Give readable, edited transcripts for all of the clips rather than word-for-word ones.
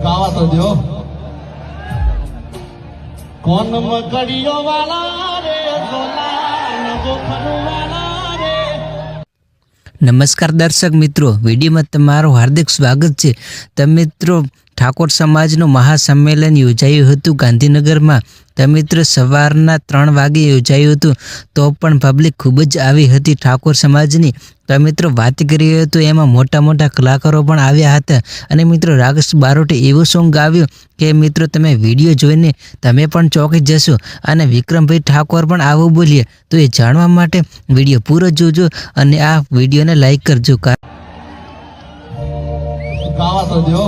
गावा तो दो कौन मकड़ियों वाला रे सोला गोखरू वाला रे। नमस्कार दर्शक मित्रों, विडियो में तमारू हार्दिक स्वागत है। तो मित्रों, ठाकोर समाजનું મહાસંમેલન યોજાયું હતું ગાંધીનગરમાં। તો મિત્રો સવારના 3 વાગે યોજાયું હતું, તો પણ પબ્લિક ખૂબ જ આવી હતી ઠાકોર સમાજની। તો મિત્રો વાત કરીએ તો એમાં મોટા મોટા કલાકારો પણ આવ્યા હતા। અને મિત્રો રાકેશ બારોટે એવું સોંગ ગાવ્યું કે મિત્રો તમે વિડીયો જોઈને તમે પણ ચોંકી જશો। અને વિક્રમભાઈ ઠાકોર પણ આવું બોલ્યા। તો એ જાણવા માટે વિડીયો પૂરો જોજો અને આ વિડીયોને લાઈક કરજો। गावा तो दो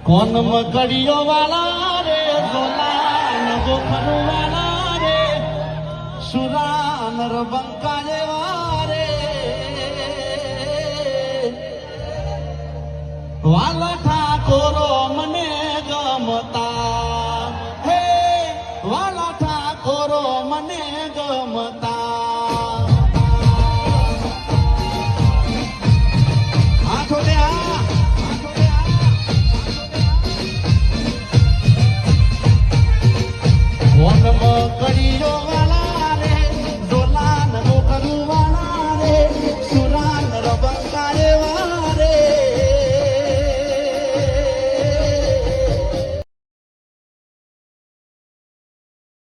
कौन मकड़ियों वाला रे सोला गोखरू वाला रे सुरानर बंकाले वारे वाला ठाकोरो मने गमता हे वाला ठाकोरो मने